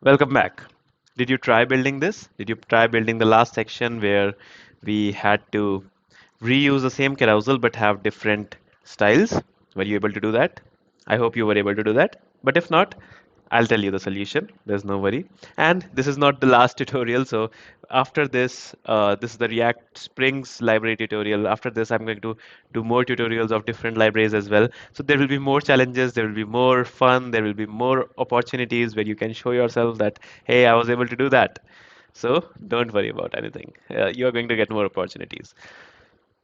Welcome back. Did you try building this? Did you try building the last section where we had to reuse the same carousel but have different styles? Were you able to do that? I hope you were able to do that. But if not, I'll tell you the solution. There's no worry. And this is not the last tutorial. So after this, this is the React Springs library tutorial. After this, I'm going to do more tutorials of different libraries as well. So there will be more challenges. There will be more fun. There will be more opportunities where you can show yourself that, hey, I was able to do that. So don't worry about anything. You're going to get more opportunities.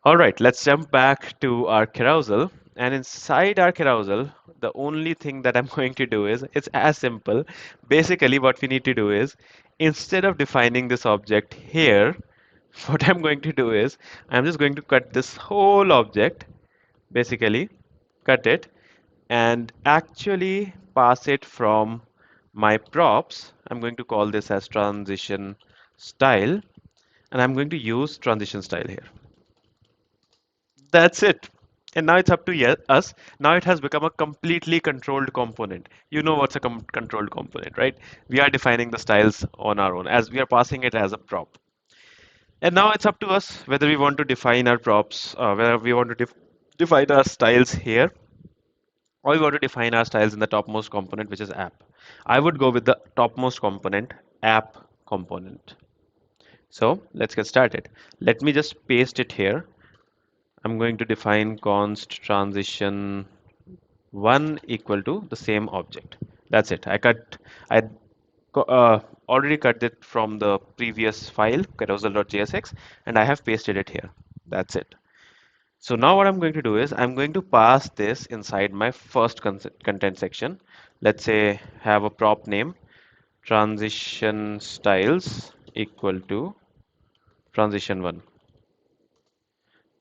All right, let's jump back to our carousel. And inside our carousel, the only thing that I'm going to do is it's as simple. Basically, what we need to do is instead of defining this object here, what I'm going to do is I'm just going to cut this whole object, basically, cut it, and actually pass it from my props. I'm going to call this as transition style, and I'm going to use transition style here. That's it. And now it's up to us. Now it has become a completely controlled component. You know what's a controlled component, right? We are defining the styles on our own as we are passing it as a prop. And now it's up to us whether we want to define our props, whether we want to define our styles here, or we want to define our styles in the topmost component, which is app. I would go with the topmost component, app component. So let's get started. Let me just paste it here. I'm going to define const transition 1 equal to the same object. That's it. I already cut it from the previous file, carousel.jsx, and I have pasted it here. That's it. So now what I'm going to do is I'm going to pass this inside my first content section. Let's say have a prop name, transition styles equal to transition 1.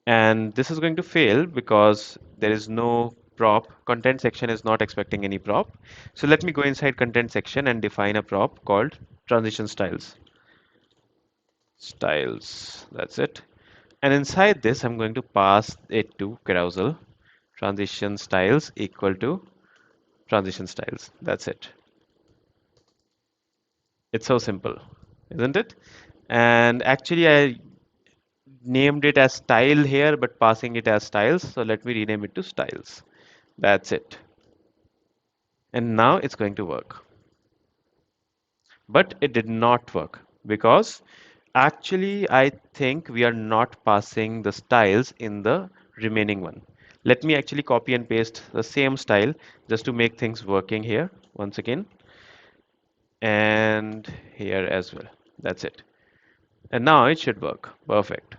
And this is going to fail because there is no prop. Content section is not expecting any prop. So let me go inside content section and define a prop called transition styles. Styles, that's it. And inside this, I'm going to pass it to carousel. Transition styles equal to transition styles. That's it. It's so simple, isn't it? And actually, I named it as style here, but passing it as styles. So let me rename it to styles. That's it. And now it's going to work. But it did not work because actually I think we are not passing the styles in the remaining one. Let me actually copy and paste the same style just to make things working here once again. And here as well. That's it. And now it should work. Perfect.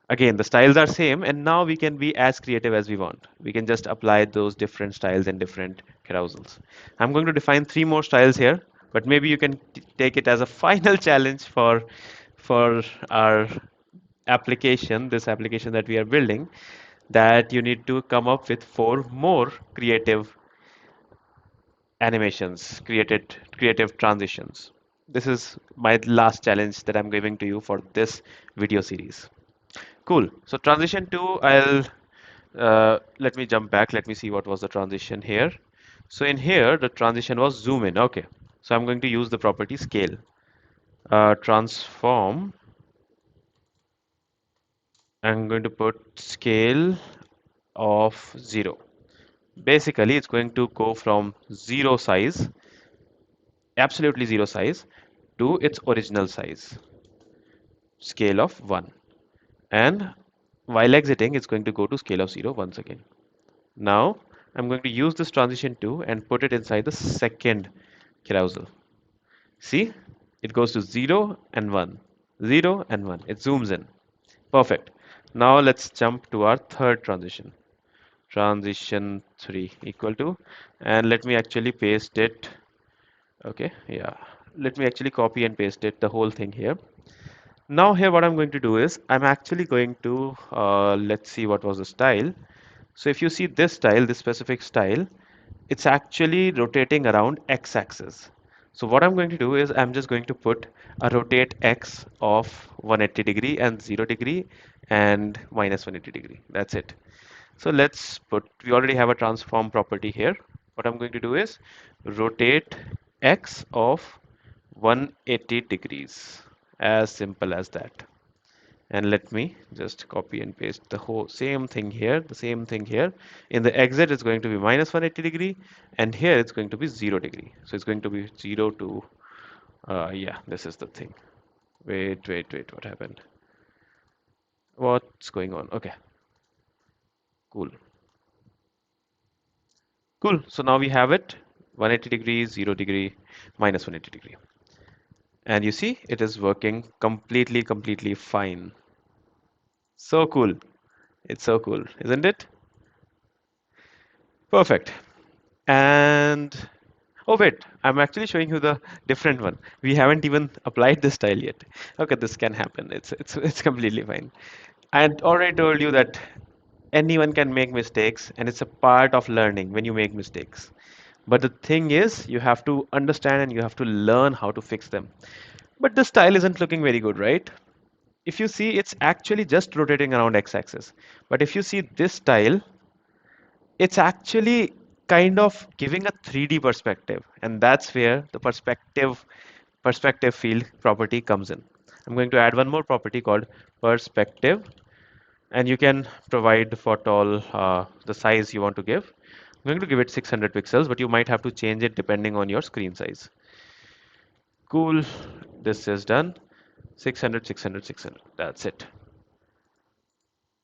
Again, the styles are same, and now we can be as creative as we want. We can just apply those different styles in different carousels. I'm going to define 3 more styles here, but maybe you can take it as a final challenge for our application, this application that we are building, that you need to come up with 4 more creative animations, creative transitions. This is my last challenge that I'm giving to you for this video series. Cool. So transition 2, let me jump back. Let me see what was the transition here. So in here, the transition was zoom in. Okay. So I'm going to use the property scale. Transform. I'm going to put scale of 0. Basically, it's going to go from 0 size, absolutely 0 size, to its original size, scale of 1. And while exiting, it's going to go to scale of 0 once again. Now I'm going to use this transition 2 and put it inside the second carousel. See, it goes to 0 and 1, 0 and 1. It zooms in. Perfect. Now let's jump to our third transition. Transition 3 equal to, and let me actually paste it. Okay, yeah. Let me actually copy and paste it, the whole thing here. Now here what I'm going to do is I'm actually going to, let's see what was the style. So if you see this style, this specific style, it's actually rotating around x-axis. So what I'm going to do is I'm just going to put a rotate x of 180 degree and 0 degree and minus 180 degree. That's it. So let's put, we already have a transform property here. What I'm going to do is rotate x of 180 degrees. As simple as that. And let me just copy and paste the whole same thing here, the same thing here. In the exit, it's going to be minus 180 degree, and here it's going to be 0 degree. So it's going to be 0 to, yeah, this is the thing. Wait, what happened? What's going on? Okay, cool. Cool. So now we have it 180 degrees, 0 degree, minus 180 degree. And you see, it is working completely fine. So cool. It's so cool, isn't it? Perfect. And oh wait, I'm actually showing you the different one. We haven't even applied this style yet. Okay, this can happen. It's completely fine. I had already told you that anyone can make mistakes, and it's a part of learning when you make mistakes. But the thing is, you have to understand and you have to learn how to fix them. But the style isn't looking very good, right? If you see, it's actually just rotating around x-axis. But if you see this style, it's actually kind of giving a 3D perspective, and that's where the perspective field property comes in. I'm going to add one more property called perspective, and you can provide for all the size you want to give. I'm going to give it 600 pixels, but you might have to change it depending on your screen size. Cool, this is done. 600, 600, 600. That's it.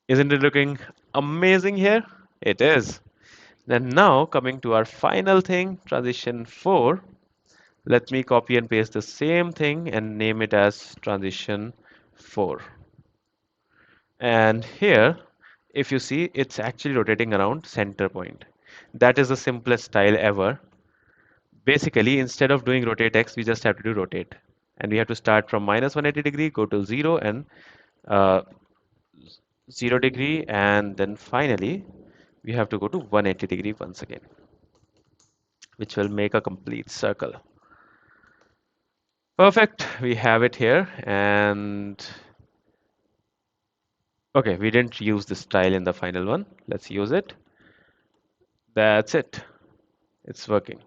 Isn't it looking amazing here? It is. Then now coming to our final thing, transition 4. Let me copy and paste the same thing and name it as transition 4. And here, if you see, it's actually rotating around center point. That is the simplest style ever. Basically, instead of doing rotate X, we just have to do rotate. And we have to start from minus 180 degree, go to 0 and uh, 0 degree. And then finally, we have to go to 180 degree once again, which will make a complete circle. Perfect. We have it here. And okay, we didn't use this style in the final one. Let's use it. That's it. It's working.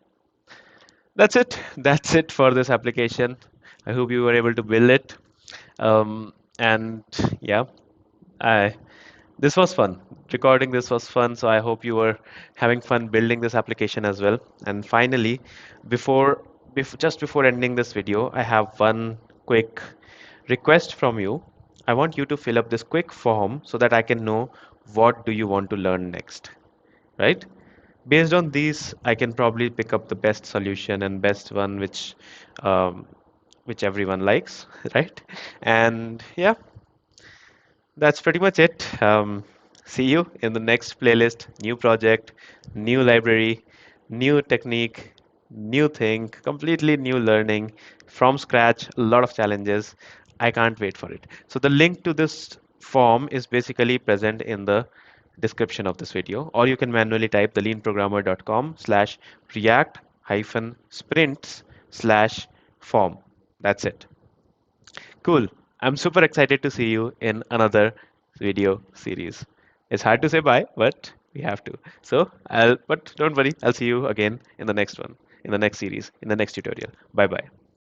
That's it. That's it for this application. I hope you were able to build it. And yeah, I this was fun. Recording this was fun, so I hope you were having fun building this application as well. And finally, just before ending this video, I have one quick request from you. I want you to fill up this quick form so that I can know what do you want to learn next, right? Based on these, I can probably pick up the best solution and best one um, which everyone likes, right? And yeah, that's pretty much it. See you in the next playlist, new project, new library, new technique, new thing, completely new learning from scratch, a lot of challenges. I can't wait for it. So the link to this form is basically present in the description of this video, or you can manually type the leanprogrammer.com/react hyphen sprints slash form. That's it. Cool. I'm super excited to see you in another video series. It's hard to say bye, but we have to. But don't worry, I'll see you again in the next one, in the next series, in the next tutorial. Bye bye.